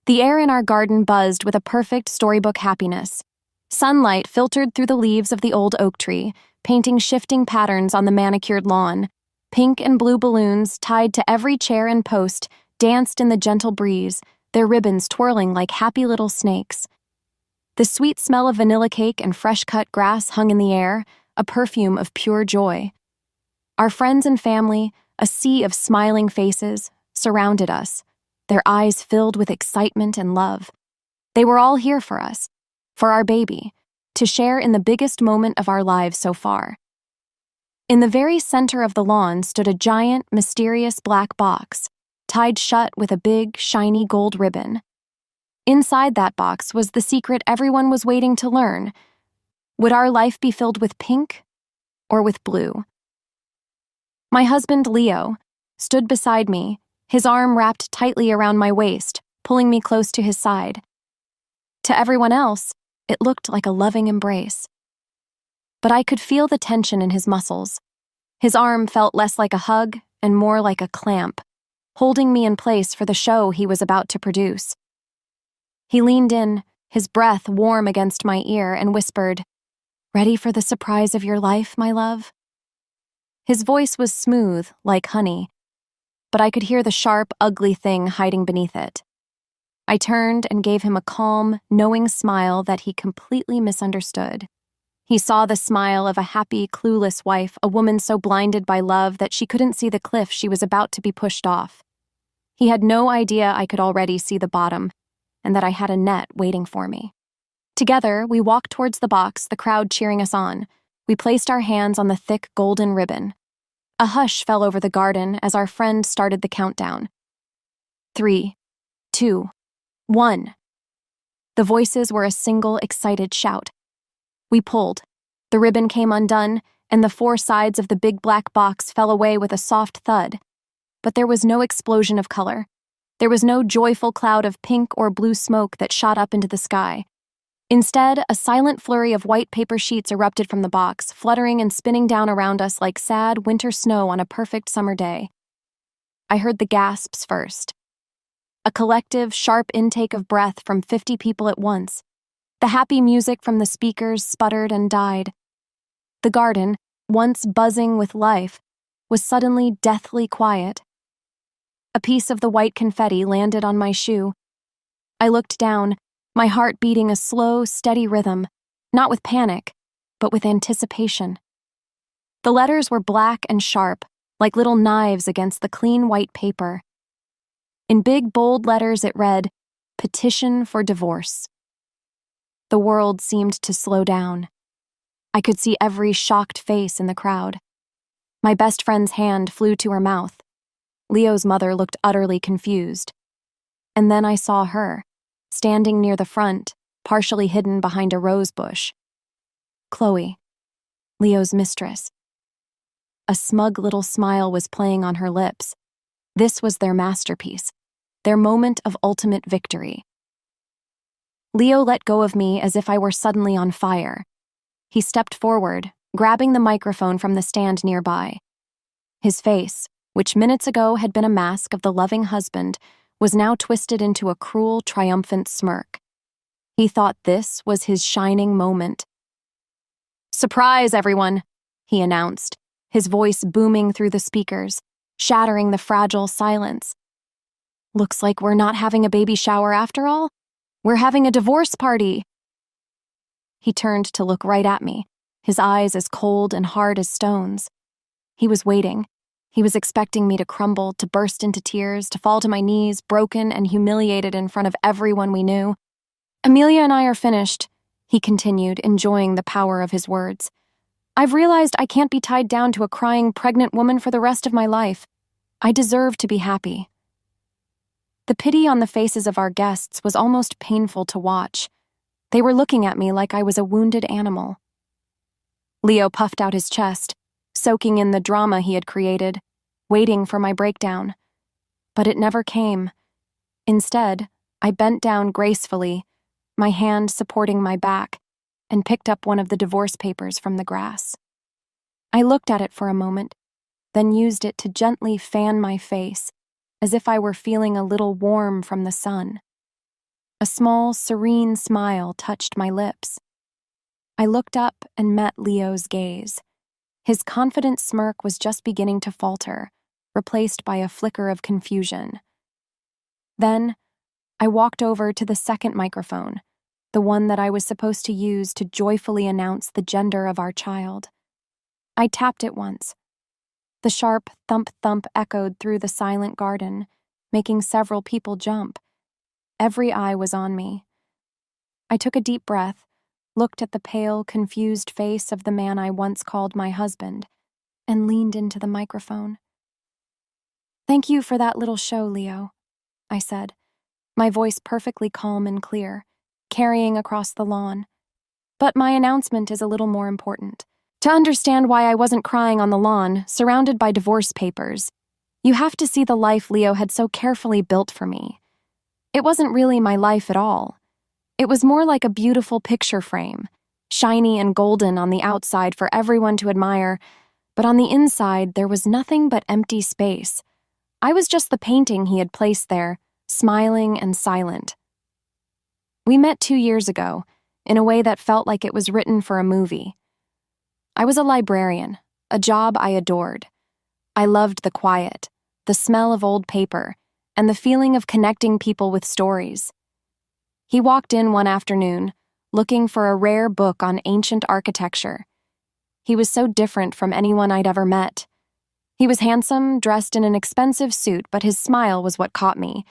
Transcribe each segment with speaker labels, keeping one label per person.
Speaker 1: The air in our garden buzzed with a perfect storybook happiness. Sunlight filtered through the leaves of the old oak tree, painting shifting patterns on the manicured lawn. Pink and blue balloons, tied to every chair and post, danced in the gentle breeze, their ribbons twirling like happy little snakes. The sweet smell of vanilla cake and fresh-cut grass hung in the air, a perfume of pure joy. Our friends and family, a sea of smiling faces, surrounded us, their eyes filled with excitement and love. They were all here for us, for our baby, to share in the biggest moment of our lives so far. In the very center of the lawn stood a giant, mysterious black box, tied shut with a big, shiny gold ribbon. Inside that box was the secret everyone was waiting to learn. Would our life be filled with pink or with blue? My husband, Leo, stood beside me, his arm wrapped tightly around my waist, pulling me close to his side. To everyone else, it looked like a loving embrace. But I could feel the tension in his muscles. His arm felt less like a hug and more like a clamp, holding me in place for the show he was about to produce. He leaned in, his breath warm against my ear, and whispered, "Ready for the surprise of your life, my love?" His voice was smooth, like honey, but I could hear the sharp, ugly thing hiding beneath it. I turned and gave him a calm, knowing smile that he completely misunderstood. He saw the smile of a happy, clueless wife, a woman so blinded by love that she couldn't see the cliff she was about to be pushed off. He had no idea I could already see the bottom, and that I had a net waiting for me. Together, we walked towards the box, the crowd cheering us on. We placed our hands on the thick golden ribbon. A hush fell over the garden as our friend started the countdown. 3, 2, 1. The voices were a single, excited shout. We pulled. The ribbon came undone, and the four sides of the big black box fell away with a soft thud. But there was no explosion of color. There was no joyful cloud of pink or blue smoke that shot up into the sky. Instead, a silent flurry of white paper sheets erupted from the box, fluttering and spinning down around us like sad winter snow on a perfect summer day. I heard the gasps first. A collective, sharp intake of breath from 50 people at once. The happy music from the speakers sputtered and died. The garden, once buzzing with life, was suddenly deathly quiet. A piece of the white confetti landed on my shoe. I looked down, my heart beating a slow, steady rhythm, not with panic, but with anticipation. The letters were black and sharp, like little knives against the clean white paper. In big, bold letters it read, "Petition for divorce." The world seemed to slow down. I could see every shocked face in the crowd. My best friend's hand flew to her mouth. Leo's mother looked utterly confused. And then I saw her, standing near the front, partially hidden behind a rose bush. Chloe, Leo's mistress. A smug little smile was playing on her lips. This was their masterpiece, their moment of ultimate victory. Leo let go of me as if I were suddenly on fire. He stepped forward, grabbing the microphone from the stand nearby. His face, which minutes ago had been a mask of the loving husband, was now twisted into a cruel, triumphant smirk. He thought this was his shining moment. "Surprise, everyone," he announced, his voice booming through the speakers, shattering the fragile silence. "Looks like we're not having a baby shower after all. We're having a divorce party." He turned to look right at me, his eyes as cold and hard as stones. He was waiting. He was expecting me to crumble, to burst into tears, to fall to my knees, broken and humiliated in front of everyone we knew. "Amelia and I are finished," he continued, enjoying the power of his words. "I've realized I can't be tied down to a crying pregnant woman for the rest of my life. I deserve to be happy." The pity on the faces of our guests was almost painful to watch. They were looking at me like I was a wounded animal. Leo puffed out his chest, soaking in the drama he had created, waiting for my breakdown. But it never came. Instead, I bent down gracefully, my hand supporting my back, and picked up one of the divorce papers from the grass. I looked at it for a moment, then used it to gently fan my face, as if I were feeling a little warm from the sun. A small, serene smile touched my lips. I looked up and met Leo's gaze. His confident smirk was just beginning to falter, replaced by a flicker of confusion. Then, I walked over to the second microphone, the one that I was supposed to use to joyfully announce the gender of our child. I tapped it once. The sharp thump-thump echoed through the silent garden, making several people jump. Every eye was on me. I took a deep breath, looked at the pale, confused face of the man I once called my husband, and leaned into the microphone. "Thank you for that little show, Leo," I said, my voice perfectly calm and clear, carrying across the lawn. "But my announcement is a little more important. To understand why I wasn't crying on the lawn, surrounded by divorce papers, you have to see the life Leo had so carefully built for me. It wasn't really my life at all. It was more like a beautiful picture frame, shiny and golden on the outside for everyone to admire, but on the inside there was nothing but empty space. I was just the painting he had placed there, smiling and silent. We met 2 years ago, in a way that felt like it was written for a movie. I was a librarian, a job I adored. I loved the quiet, the smell of old paper, and the feeling of connecting people with stories. He walked in one afternoon, looking for a rare book on ancient architecture. He was so different from anyone I'd ever met. He was handsome, dressed in an expensive suit, but his smile was what caught me.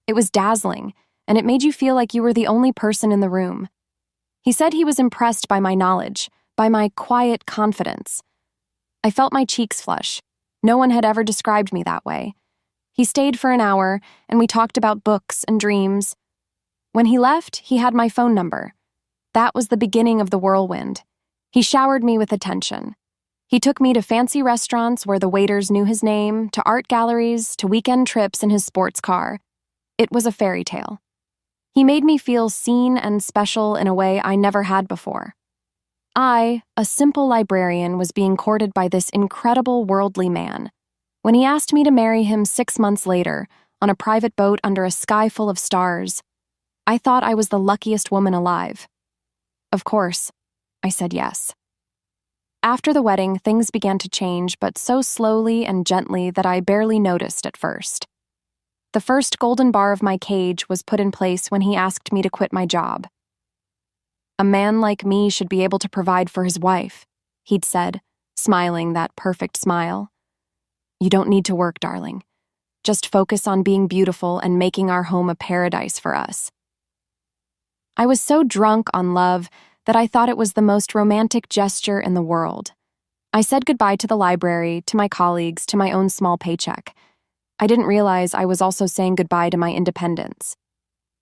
Speaker 1: It was dazzling, and it made you feel like you were the only person in the room. He said he was impressed by my knowledge, by my quiet confidence. I felt my cheeks flush. No one had ever described me that way. He stayed for an hour, and we talked about books and dreams. When he left, he had my phone number. That was the beginning of the whirlwind. He showered me with attention. He took me to fancy restaurants where the waiters knew his name, to art galleries, to weekend trips in his sports car. It was a fairy tale. He made me feel seen and special in a way I never had before. I, a simple librarian, was being courted by this incredible worldly man. When he asked me to marry him 6 months later, on a private boat under a sky full of stars, I thought I was the luckiest woman alive. Of course, I said yes. After the wedding, things began to change, but so slowly and gently that I barely noticed at first. The first golden bar of my cage was put in place when he asked me to quit my job. "A man like me should be able to provide for his wife," he'd said, smiling that perfect smile. "You don't need to work, darling. Just focus on being beautiful and making our home a paradise for us." I was so drunk on love that I thought it was the most romantic gesture in the world. I said goodbye to the library, to my colleagues, to my own small paycheck. I didn't realize I was also saying goodbye to my independence.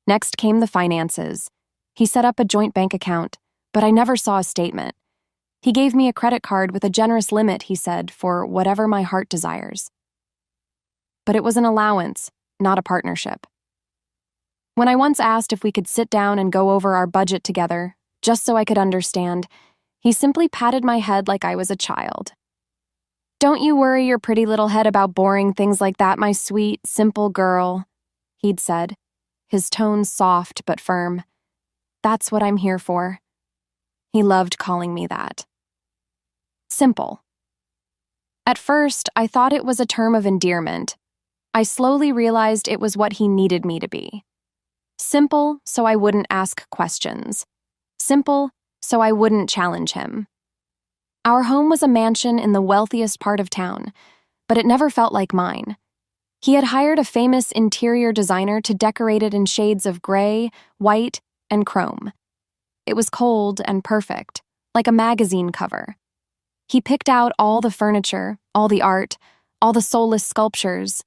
Speaker 1: Next came the finances. He set up a joint bank account, but I never saw a statement. He gave me a credit card with a generous limit, he said, for whatever my heart desires. But it was an allowance, not a partnership. When I once asked if we could sit down and go over our budget together, just so I could understand, he simply patted my head like I was a child. "Don't you worry your pretty little head about boring things like that, my sweet, simple girl," he'd said, his tone soft but firm. "That's what I'm here for." He loved calling me that. Simple. At first, I thought it was a term of endearment. I slowly realized it was what he needed me to be. Simple, so I wouldn't ask questions. Simple, so I wouldn't challenge him. Our home was a mansion in the wealthiest part of town, but it never felt like mine. He had hired a famous interior designer to decorate it in shades of gray, white, and chrome. It was cold and perfect, like a magazine cover. He picked out all the furniture, all the art, all the soulless sculptures.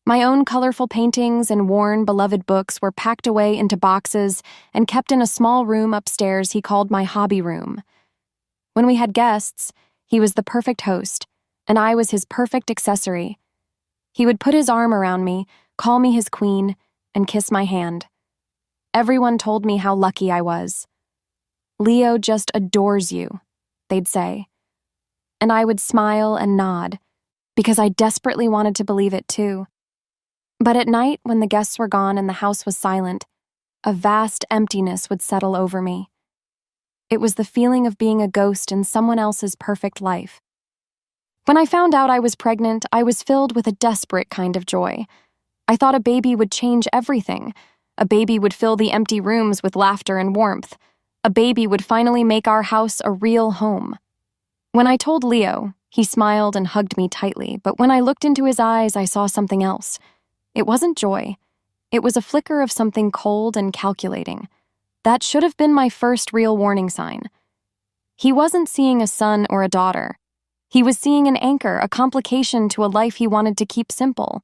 Speaker 1: My own colorful paintings and worn, beloved books were packed away into boxes and kept in a small room upstairs he called my hobby room. When we had guests, he was the perfect host, and I was his perfect accessory. He would put his arm around me, call me his queen, and kiss my hand. Everyone told me how lucky I was. "Leo just adores you," they'd say. And I would smile and nod, because I desperately wanted to believe it too. But at night, when the guests were gone and the house was silent, a vast emptiness would settle over me. It was the feeling of being a ghost in someone else's perfect life. When I found out I was pregnant, I was filled with a desperate kind of joy. I thought a baby would change everything. A baby would fill the empty rooms with laughter and warmth. A baby would finally make our house a real home. When I told Leo, he smiled and hugged me tightly, but when I looked into his eyes, I saw something else. It wasn't joy. It was a flicker of something cold and calculating. That should have been my first real warning sign. He wasn't seeing a son or a daughter. He was seeing an anchor, a complication to a life he wanted to keep simple.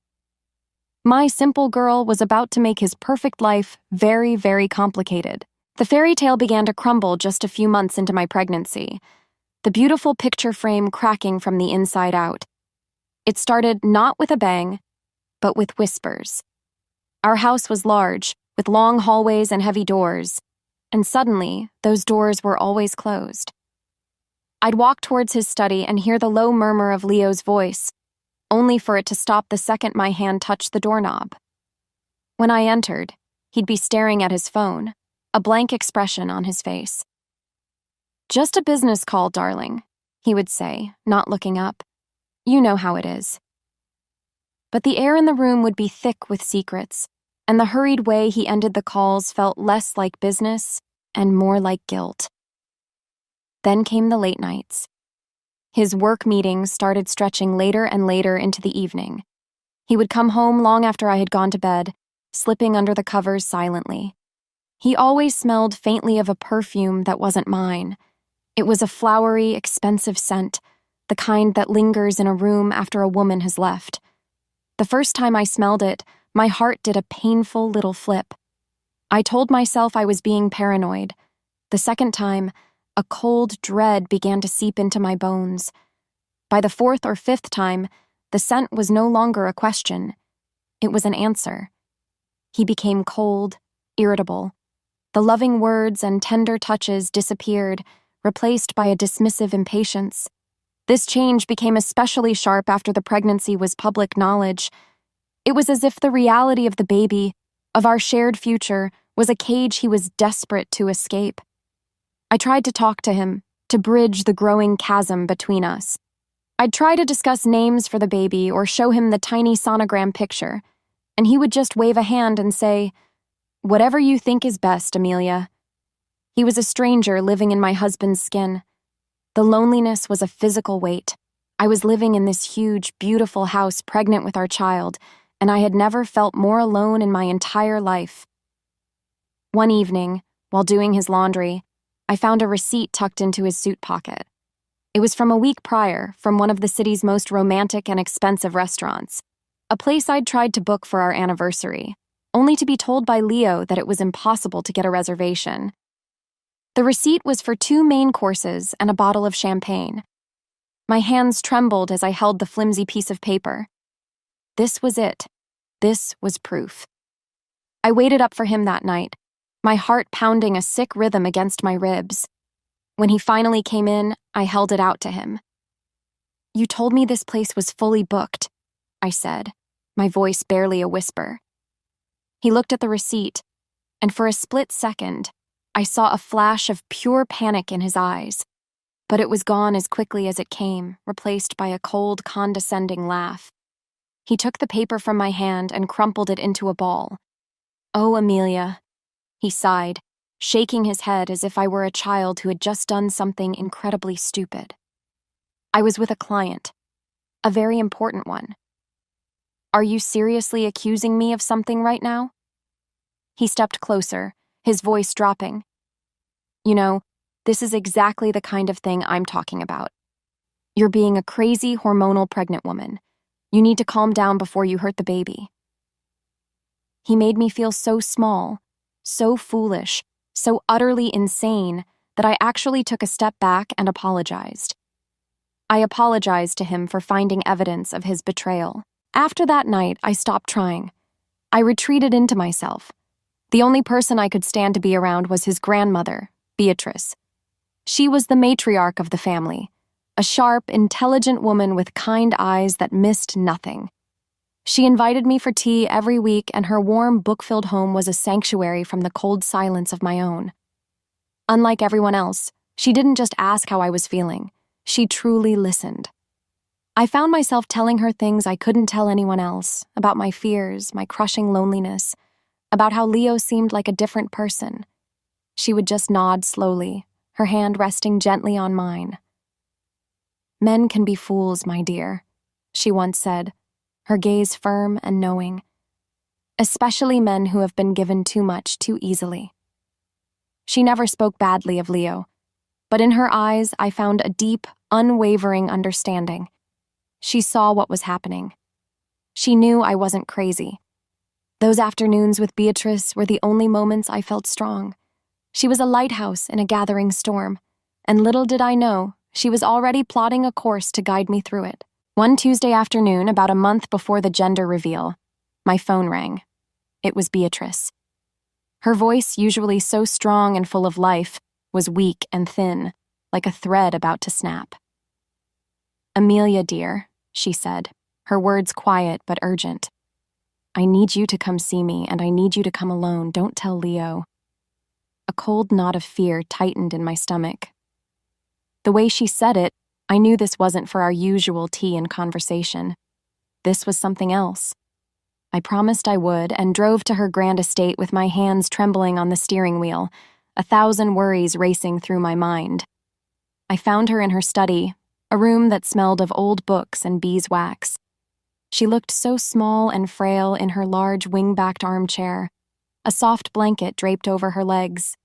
Speaker 1: My simple girl was about to make his perfect life very, very complicated. The fairy tale began to crumble just a few months into my pregnancy, the beautiful picture frame cracking from the inside out. It started not with a bang, but with whispers. Our house was large, with long hallways and heavy doors, and suddenly, those doors were always closed. I'd walk towards his study and hear the low murmur of Leo's voice, only for it to stop the second my hand touched the doorknob. When I entered, he'd be staring at his phone, a blank expression on his face. "Just a business call, darling," he would say, not looking up. "You know how it is." But the air in the room would be thick with secrets, and the hurried way he ended the calls felt less like business and more like guilt. Then came the late nights. His work meetings started stretching later and later into the evening. He would come home long after I had gone to bed, slipping under the covers silently. He always smelled faintly of a perfume that wasn't mine. It was a flowery, expensive scent, the kind that lingers in a room after a woman has left. The first time I smelled it, my heart did a painful little flip. I told myself I was being paranoid. The second time, a cold dread began to seep into my bones. By the fourth or fifth time, the scent was no longer a question. It was an answer. He became cold, irritable. The loving words and tender touches disappeared, replaced by a dismissive impatience. This change became especially sharp after the pregnancy was public knowledge. It was as if the reality of the baby, of our shared future, was a cage he was desperate to escape. I tried to talk to him, to bridge the growing chasm between us. I'd try to discuss names for the baby or show him the tiny sonogram picture, and he would just wave a hand and say, "Whatever you think is best, Amelia." He was a stranger living in my husband's skin. The loneliness was a physical weight. I was living in this huge, beautiful house pregnant with our child, and I had never felt more alone in my entire life. One evening, while doing his laundry, I found a receipt tucked into his suit pocket. It was from a week prior, from one of the city's most romantic and expensive restaurants, a place I'd tried to book for our anniversary, only to be told by Leo that it was impossible to get a reservation. The receipt was for 2 main courses and a bottle of champagne. My hands trembled as I held the flimsy piece of paper. This was it. This was proof. I waited up for him that night, my heart pounding a sick rhythm against my ribs. When he finally came in, I held it out to him. "You told me this place was fully booked," I said, my voice barely a whisper. He looked at the receipt, and for a split second, I saw a flash of pure panic in his eyes, but it was gone as quickly as it came, replaced by a cold, condescending laugh. He took the paper from my hand and crumpled it into a ball. "Oh, Amelia," he sighed, shaking his head as if I were a child who had just done something incredibly stupid. I was with a client, a very important one. "Are you seriously accusing me of something right now?" He stepped closer, his voice dropping. "You know, this is exactly the kind of thing I'm talking about. You're being a crazy, hormonal pregnant woman. You need to calm down before you hurt the baby." He made me feel so small, so foolish, so utterly insane that I actually took a step back and apologized. I apologized to him for finding evidence of his betrayal. After that night, I stopped trying. I retreated into myself. The only person I could stand to be around was his grandmother, Beatrice. She was the matriarch of the family, a sharp, intelligent woman with kind eyes that missed nothing. She invited me for tea every week, and her warm, book-filled home was a sanctuary from the cold silence of my own. Unlike everyone else, she didn't just ask how I was feeling. She truly listened. I found myself telling her things I couldn't tell anyone else, about my fears, my crushing loneliness, about how Leo seemed like a different person. She would just nod slowly, her hand resting gently on mine. "Men can be fools, my dear," she once said, her gaze firm and knowing. "Especially men who have been given too much too easily." She never spoke badly of Leo, but in her eyes I found a deep, unwavering understanding. She saw what was happening. She knew I wasn't crazy. Those afternoons with Beatrice were the only moments I felt strong. She was a lighthouse in a gathering storm, and little did I know, she was already plotting a course to guide me through it. One Tuesday afternoon, about a month before the gender reveal, my phone rang. It was Beatrice. Her voice, usually so strong and full of life, was weak and thin, like a thread about to snap. "Amelia, dear," she said, her words quiet but urgent. "I need you to come see me, and I need you to come alone. Don't tell Leo." A cold knot of fear tightened in my stomach. The way she said it, I knew this wasn't for our usual tea and conversation. This was something else. I promised I would, and drove to her grand estate with my hands trembling on the steering wheel, 1,000 worries racing through my mind. I found her in her study, a room that smelled of old books and beeswax. She looked so small and frail in her large wing-backed armchair, a soft blanket draped over her legs.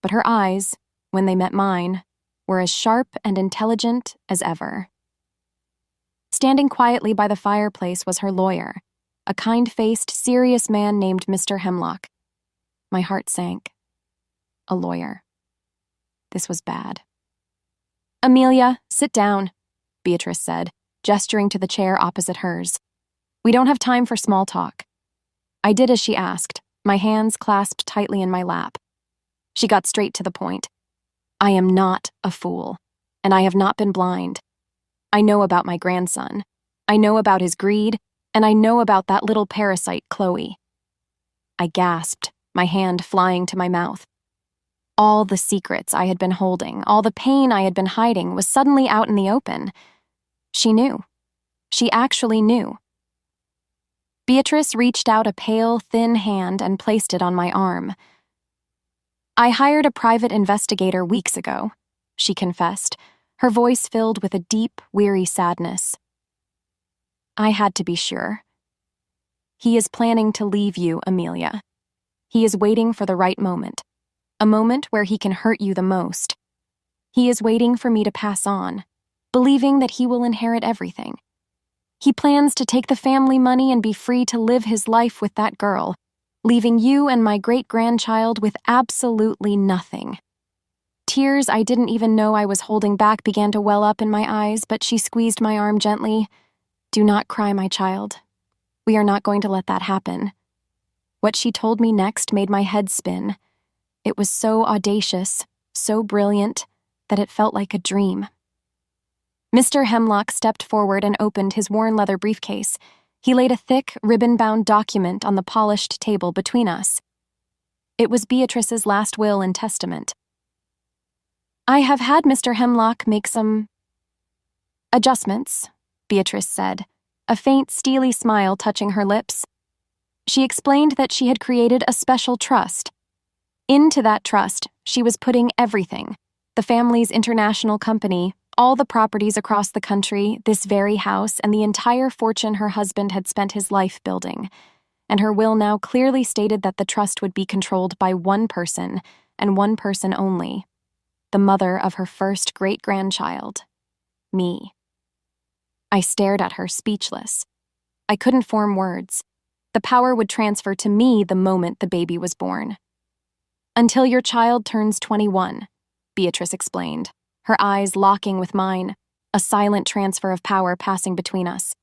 Speaker 1: But her eyes, when they met mine, were as sharp and intelligent as ever. Standing quietly by the fireplace was her lawyer, a kind-faced, serious man named Mr. Hemlock. My heart sank. A lawyer. This was bad. "Amelia, sit down," Beatrice said, gesturing to the chair opposite hers. "We don't have time for small talk." I did as she asked, my hands clasped tightly in my lap. She got straight to the point. "I am not a fool, and I have not been blind. I know about my grandson. I know about his greed, and I know about that little parasite, Chloe." I gasped, my hand flying to my mouth. All the secrets I had been holding, all the pain I had been hiding, was suddenly out in the open. She knew. She actually knew. Beatrice reached out a pale, thin hand and placed it on my arm. "I hired a private investigator weeks ago," she confessed, her voice filled with a deep, weary sadness. "I had to be sure. He is planning to leave you, Amelia. He is waiting for the right moment, a moment where he can hurt you the most. He is waiting for me to pass on, believing that he will inherit everything. He plans to take the family money and be free to live his life with that girl, leaving you and my great-grandchild with absolutely nothing." Tears I didn't even know I was holding back began to well up in my eyes, but she squeezed my arm gently. "Do not cry, my child. We are not going to let that happen." What she told me next made my head spin. It was so audacious, so brilliant, that it felt like a dream. Mr. Hemlock stepped forward and opened his worn leather briefcase. He laid a thick, ribbon-bound document on the polished table between us. It was Beatrice's last will and testament. "I have had Mr. Hemlock make some adjustments," Beatrice said, a faint, steely smile touching her lips. She explained that she had created a special trust. Into that trust, she was putting everything: the family's international company, all the properties across the country, this very house, and the entire fortune her husband had spent his life building. And her will now clearly stated that the trust would be controlled by one person, and one person only: the mother of her first great-grandchild, me. I stared at her, speechless. I couldn't form words. The power would transfer to me the moment the baby was born. "Until your child turns 21, Beatrice explained, her eyes locking with mine, a silent transfer of power passing between us.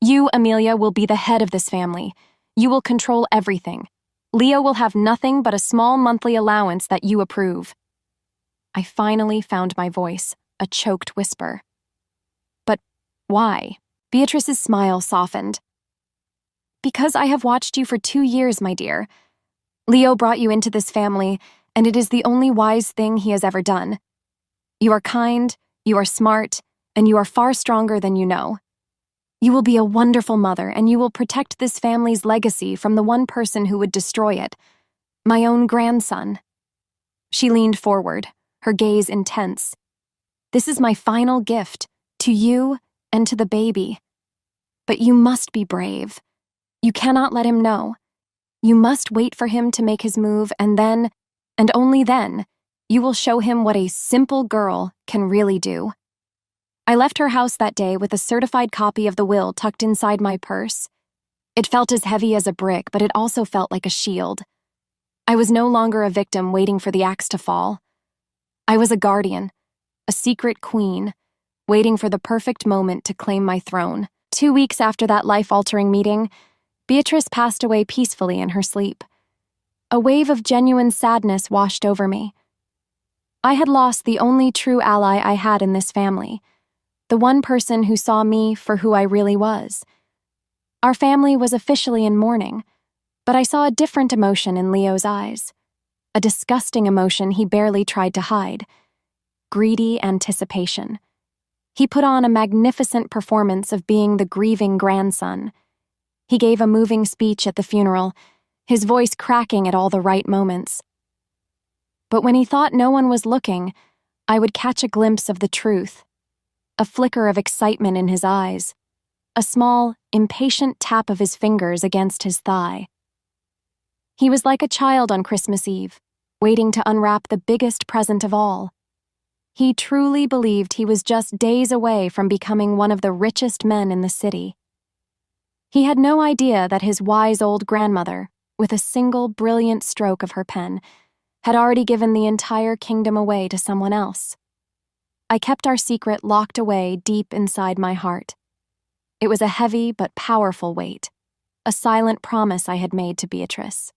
Speaker 1: "You, Amelia, will be the head of this family. You will control everything. Leo will have nothing but a small monthly allowance that you approve." I finally found my voice, a choked whisper. "But why?" Beatrice's smile softened. Because I have watched you for 2 years, my dear. Leo brought you into this family, and it is the only wise thing he has ever done. You are kind, you are smart, and you are far stronger than you know. You will be a wonderful mother, and you will protect this family's legacy from the one person who would destroy it, my own grandson. She leaned forward, her gaze intense. This is my final gift, to you and to the baby. But you must be brave. You cannot let him know. You must wait for him to make his move, and then, and only then, you will show him what a simple girl can really do. I left her house that day with a certified copy of the will tucked inside my purse. It felt as heavy as a brick, but it also felt like a shield. I was no longer a victim waiting for the axe to fall. I was a guardian, a secret queen, waiting for the perfect moment to claim my throne. 2 weeks after that life-altering meeting, Beatrice passed away peacefully in her sleep. A wave of genuine sadness washed over me. I had lost the only true ally I had in this family, the one person who saw me for who I really was. Our family was officially in mourning, but I saw a different emotion in Leo's eyes, a disgusting emotion he barely tried to hide, greedy anticipation. He put on a magnificent performance of being the grieving grandson. He gave a moving speech at the funeral, his voice cracking at all the right moments. But when he thought no one was looking, I would catch a glimpse of the truth, a flicker of excitement in his eyes, a small, impatient tap of his fingers against his thigh. He was like a child on Christmas Eve, waiting to unwrap the biggest present of all. He truly believed he was just days away from becoming one of the richest men in the city. He had no idea that his wise old grandmother, with a single brilliant stroke of her pen, had already given the entire kingdom away to someone else. I kept our secret locked away deep inside my heart. It was a heavy but powerful weight, a silent promise I had made to Beatrice.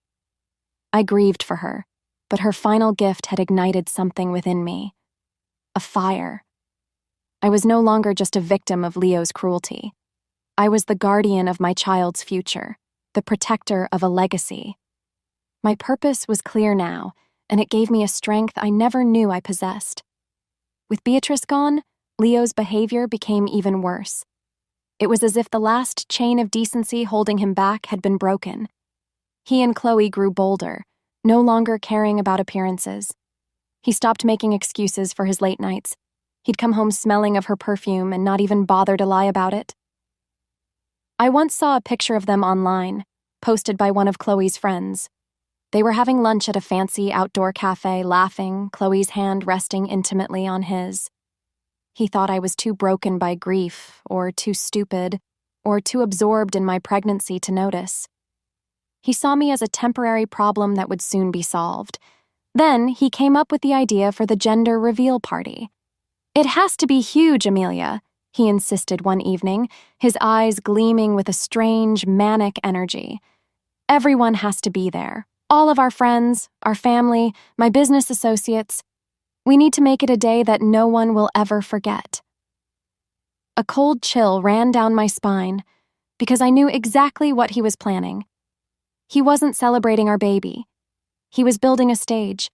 Speaker 1: I grieved for her, but her final gift had ignited something within me. A fire. I was no longer just a victim of Leo's cruelty. I was the guardian of my child's future, the protector of a legacy. My purpose was clear now, and it gave me a strength I never knew I possessed. With Beatrice gone, Leo's behavior became even worse. It was as if the last chain of decency holding him back had been broken. He and Chloe grew bolder, no longer caring about appearances. He stopped making excuses for his late nights. He'd come home smelling of her perfume and not even bother to lie about it. I once saw a picture of them online, posted by one of Chloe's friends. They were having lunch at a fancy outdoor cafe, laughing, Chloe's hand resting intimately on his. He thought I was too broken by grief, or too stupid, or too absorbed in my pregnancy to notice. He saw me as a temporary problem that would soon be solved. Then he came up with the idea for the gender reveal party. "It has to be huge, Amelia," he insisted one evening, his eyes gleaming with a strange, manic energy. "Everyone has to be there. All of our friends, our family, my business associates. We need to make it a day that no one will ever forget." A cold chill ran down my spine, because I knew exactly what he was planning. He wasn't celebrating our baby. He was building a stage.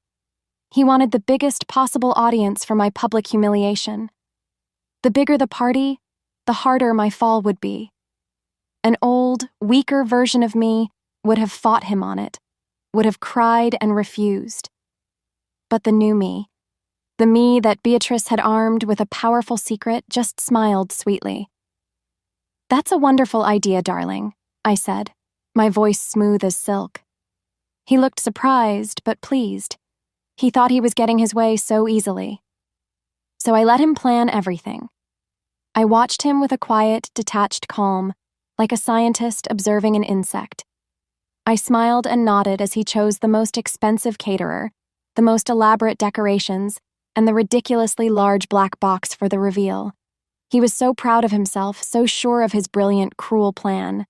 Speaker 1: He wanted the biggest possible audience for my public humiliation. The bigger the party, the harder my fall would be. An old, weaker version of me would have fought him on it, would have cried and refused. But the new me, the me that Beatrice had armed with a powerful secret, just smiled sweetly. "That's a wonderful idea, darling," I said, my voice smooth as silk. He looked surprised but pleased. He thought he was getting his way so easily. So I let him plan everything. I watched him with a quiet, detached calm, like a scientist observing an insect. I smiled and nodded as he chose the most expensive caterer, the most elaborate decorations, and the ridiculously large black box for the reveal. He was so proud of himself, so sure of his brilliant, cruel plan.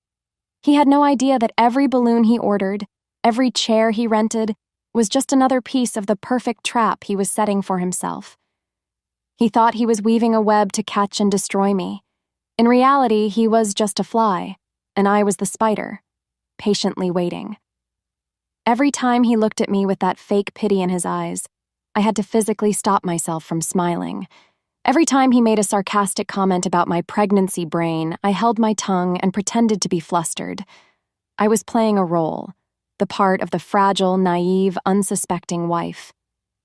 Speaker 1: He had no idea that every balloon he ordered, every chair he rented, was just another piece of the perfect trap he was setting for himself. He thought he was weaving a web to catch and destroy me. In reality, he was just a fly, and I was the spider, patiently waiting. Every time he looked at me with that fake pity in his eyes, I had to physically stop myself from smiling. Every time he made a sarcastic comment about my pregnancy brain, I held my tongue and pretended to be flustered. I was playing a role, the part of the fragile, naive, unsuspecting wife.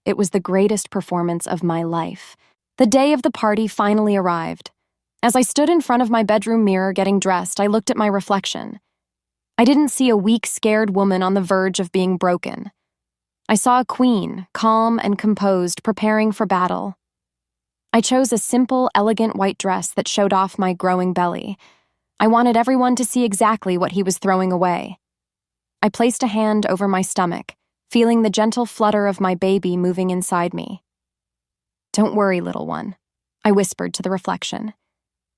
Speaker 1: It was the greatest performance of my life. The day of the party finally arrived. As I stood in front of my bedroom mirror getting dressed, I looked at my reflection. I didn't see a weak, scared woman on the verge of being broken. I saw a queen, calm and composed, preparing for battle. I chose a simple, elegant white dress that showed off my growing belly. I wanted everyone to see exactly what he was throwing away. I placed a hand over my stomach, feeling the gentle flutter of my baby moving inside me. "Don't worry, little one," I whispered to the reflection.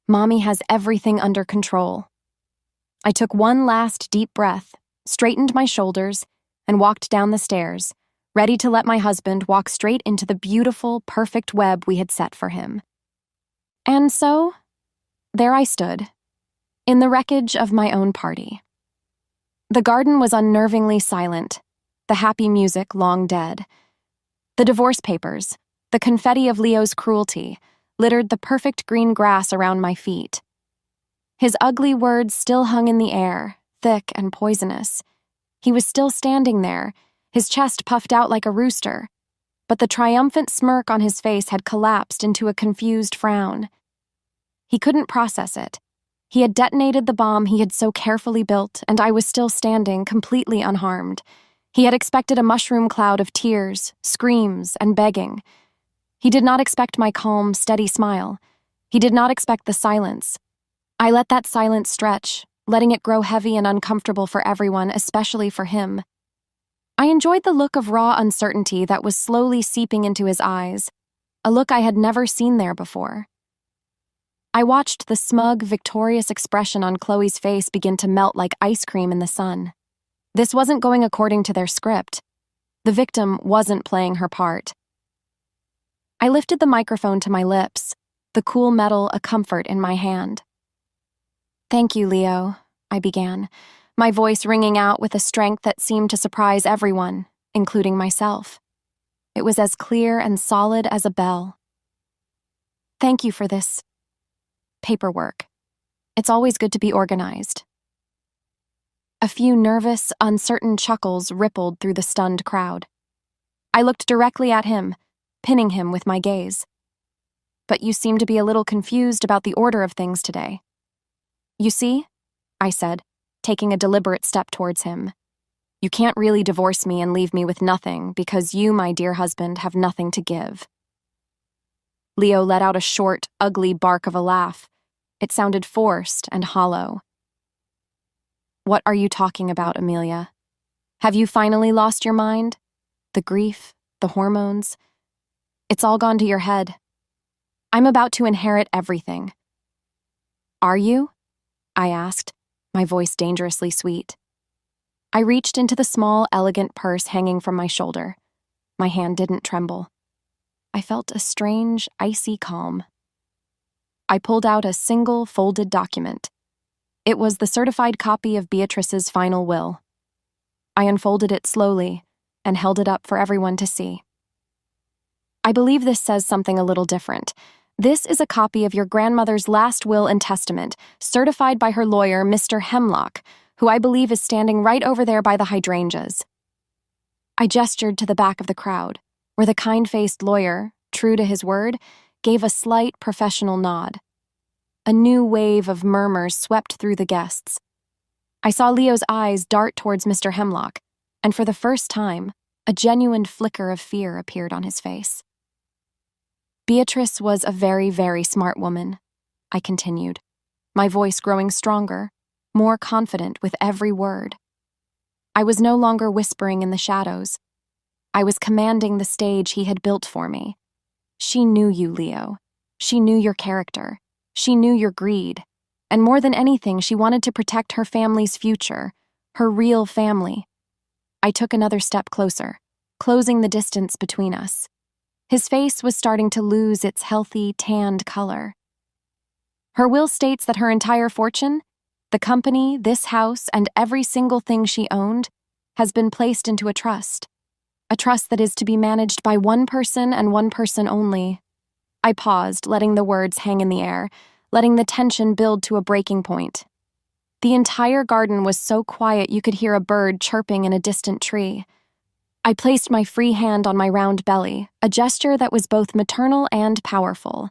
Speaker 1: "Mommy has everything under control." I took one last deep breath, straightened my shoulders, and walked down the stairs, ready to let my husband walk straight into the beautiful, perfect web we had set for him. And so, there I stood, in the wreckage of my own party. The garden was unnervingly silent, the happy music long dead. The divorce papers, the confetti of Leo's cruelty, littered the perfect green grass around my feet. His ugly words still hung in the air, thick and poisonous. He was still standing there, his chest puffed out like a rooster, but the triumphant smirk on his face had collapsed into a confused frown. He couldn't process it. He had detonated the bomb he had so carefully built, and I was still standing, completely unharmed. He had expected a mushroom cloud of tears, screams, and begging. He did not expect my calm, steady smile. He did not expect the silence. I let that silence stretch, letting it grow heavy and uncomfortable for everyone, especially for him. I enjoyed the look of raw uncertainty that was slowly seeping into his eyes, a look I had never seen there before. I watched the smug, victorious expression on Chloe's face begin to melt like ice cream in the sun. This wasn't going according to their script. The victim wasn't playing her part. I lifted the microphone to my lips, the cool metal a comfort in my hand. "Thank you, Leo," I began, my voice ringing out with a strength that seemed to surprise everyone, including myself. It was as clear and solid as a bell. "Thank you for this paperwork. It's always good to be organized." A few nervous, uncertain chuckles rippled through the stunned crowd. I looked directly at him, pinning him with my gaze. "But you seem to be a little confused about the order of things today." "You see," I said, taking a deliberate step towards him, "you can't really divorce me and leave me with nothing because you, my dear husband, have nothing to give." Leo let out a short, ugly bark of a laugh. It sounded forced and hollow. "What are you talking about, Amelia? Have you finally lost your mind? The grief, the hormones? It's all gone to your head. I'm about to inherit everything." "Are you?" I asked, my voice dangerously sweet. I reached into the small, elegant purse hanging from my shoulder. My hand didn't tremble. I felt a strange, icy calm. I pulled out a single, folded document. It was the certified copy of Beatrice's final will. I unfolded it slowly and held it up for everyone to see. "I believe this says something a little different. This is a copy of your grandmother's last will and testament, certified by her lawyer, Mr. Hemlock, who I believe is standing right over there by the hydrangeas." I gestured to the back of the crowd, where the kind-faced lawyer, true to his word, gave a slight professional nod. A new wave of murmurs swept through the guests. I saw Leo's eyes dart towards Mr. Hemlock, and for the first time, a genuine flicker of fear appeared on his face. "Beatrice was a very, very smart woman," I continued, my voice growing stronger, more confident with every word. I was no longer whispering in the shadows. I was commanding the stage he had built for me. She knew you, Leo. She knew your character. She knew your greed. And more than anything, she wanted to protect her family's future, her real family. I took another step closer, closing the distance between us. His face was starting to lose its healthy, tanned color. "Her will states that her entire fortune The company, this house, and every single thing she owned has been placed into a trust that is to be managed by one person and one person only. I paused, letting the words hang in the air, letting the tension build to a breaking point. The entire garden was so quiet you could hear a bird chirping in a distant tree. I placed my free hand on my round belly, a gesture that was both maternal and powerful.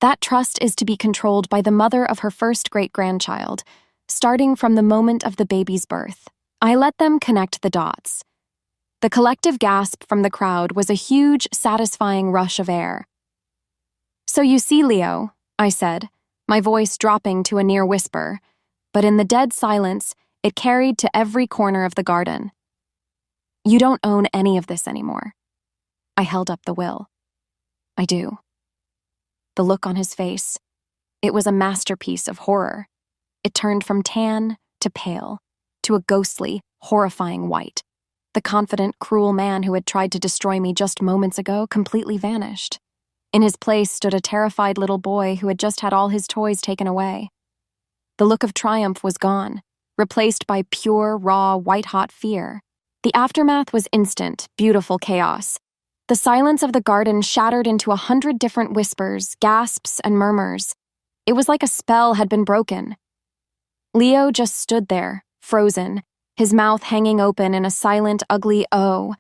Speaker 1: That trust is to be controlled by the mother of her first great-grandchild, starting from the moment of the baby's birth. I let them connect the dots. The collective gasp from the crowd was a huge, satisfying rush of air. "So you see, Leo," I said, my voice dropping to a near whisper, but in the dead silence, it carried to every corner of the garden. "You don't own any of this anymore." I held up the will. "I do." The look on his face, it was a masterpiece of horror. It turned from tan to pale, to a ghostly, horrifying white. The confident, cruel man who had tried to destroy me just moments ago completely vanished. In his place stood a terrified little boy who had just had all his toys taken away. The look of triumph was gone, replaced by pure, raw, white-hot fear. The aftermath was instant, beautiful chaos. The silence of the garden shattered into 100 different whispers, gasps, and murmurs. It was like a spell had been broken. Leo just stood there, frozen, his mouth hanging open in a silent, ugly "oh."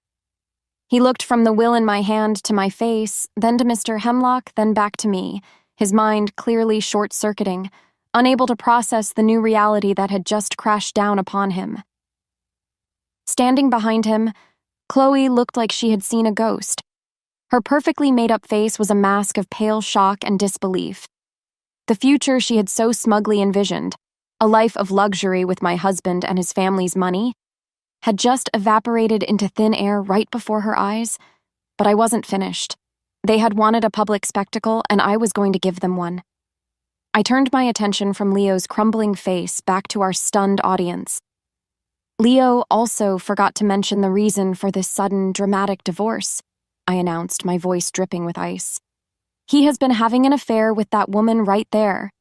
Speaker 1: He looked from the will in my hand to my face, then to Mr. Hemlock, then back to me, his mind clearly short-circuiting, unable to process the new reality that had just crashed down upon him. Standing behind him, Chloe looked like she had seen a ghost. Her perfectly made-up face was a mask of pale shock and disbelief. The future she had so smugly envisioned, a life of luxury with my husband and his family's money, had just evaporated into thin air right before her eyes. But I wasn't finished. They had wanted a public spectacle, and I was going to give them one. I turned my attention from Leo's crumbling face back to our stunned audience. Leo also forgot to mention the reason for this sudden, dramatic divorce, I announced, my voice dripping with ice. He has been having an affair with that woman right there.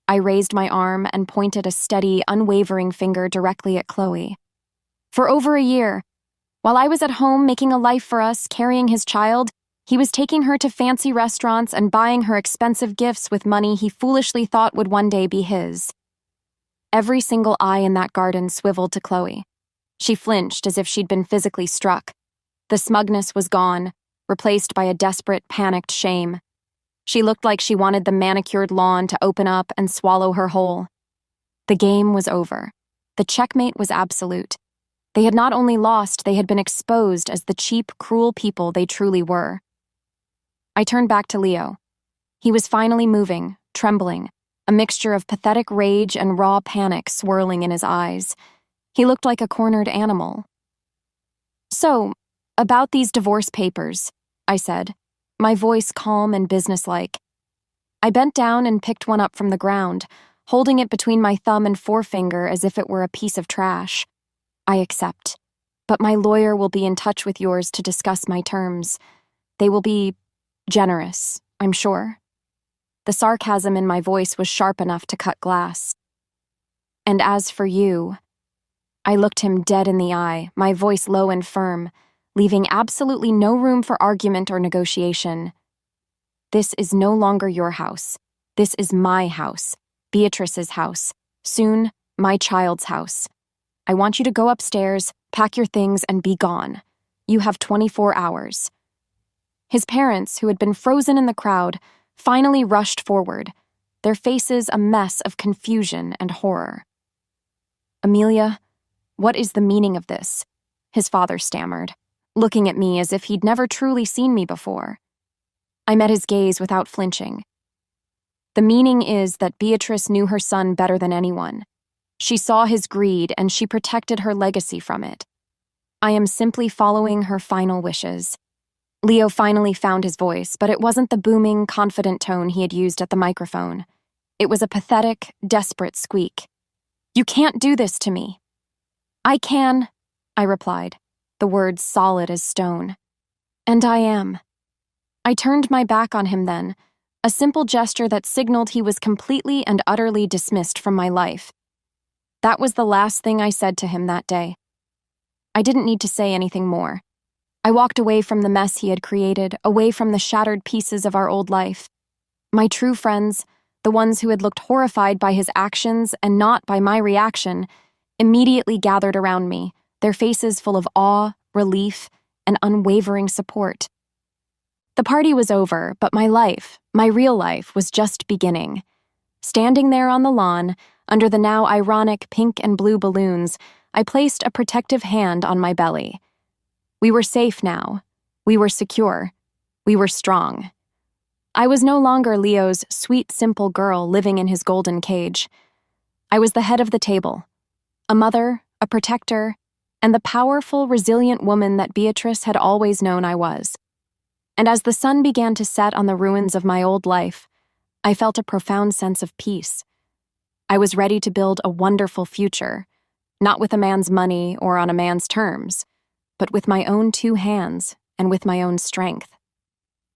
Speaker 1: I raised my arm and pointed a steady, unwavering finger directly at Chloe. For over a year, while I was at home making a life for us, carrying his child, he was taking her to fancy restaurants and buying her expensive gifts with money he foolishly thought would one day be his. Every single eye in that garden swiveled to Chloe. She flinched as if she'd been physically struck. The smugness was gone, replaced by a desperate, panicked shame. She looked like she wanted the manicured lawn to open up and swallow her whole. The game was over. The checkmate was absolute. They had not only lost, they had been exposed as the cheap, cruel people they truly were. I turned back to Leo. He was finally moving, trembling, a mixture of pathetic rage and raw panic swirling in his eyes. He looked like a cornered animal. "So, about these divorce papers," I said, my voice calm and businesslike. I bent down and picked one up from the ground, holding it between my thumb and forefinger as if it were a piece of trash. "I accept, but my lawyer will be in touch with yours to discuss my terms. They will be generous, I'm sure." The sarcasm in my voice was sharp enough to cut glass. "And as for you," I looked him dead in the eye, my voice low and firm, leaving absolutely no room for argument or negotiation. "This is no longer your house. This is my house, Beatrice's house, soon my child's house. I want you to go upstairs, pack your things, and be gone. You have 24 hours. His parents, who had been frozen in the crowd, finally rushed forward, their faces a mess of confusion and horror. "Amelia, what is the meaning of this?" his father stammered, looking at me as if he'd never truly seen me before. I met his gaze without flinching. "The meaning is that Beatrice knew her son better than anyone. She saw his greed and she protected her legacy from it. I am simply following her final wishes." Leo finally found his voice, but it wasn't the booming, confident tone he had used at the microphone. It was a pathetic, desperate squeak. "You can't do this to me." "I can," I replied, the words solid as stone. "And I am." I turned my back on him then, a simple gesture that signaled he was completely and utterly dismissed from my life. That was the last thing I said to him that day. I didn't need to say anything more. I walked away from the mess he had created, away from the shattered pieces of our old life. My true friends, the ones who had looked horrified by his actions and not by my reaction, immediately gathered around me, their faces full of awe, relief, and unwavering support. The party was over, but my life, my real life, was just beginning. Standing there on the lawn, under the now ironic pink and blue balloons, I placed a protective hand on my belly. We were safe now. We were secure. We were strong. I was no longer Leo's sweet, simple girl living in his golden cage. I was the head of the table, a mother, a protector, and the powerful, resilient woman that Beatrice had always known I was. And as the sun began to set on the ruins of my old life, I felt a profound sense of peace. I was ready to build a wonderful future, not with a man's money or on a man's terms, but with my own two hands and with my own strength.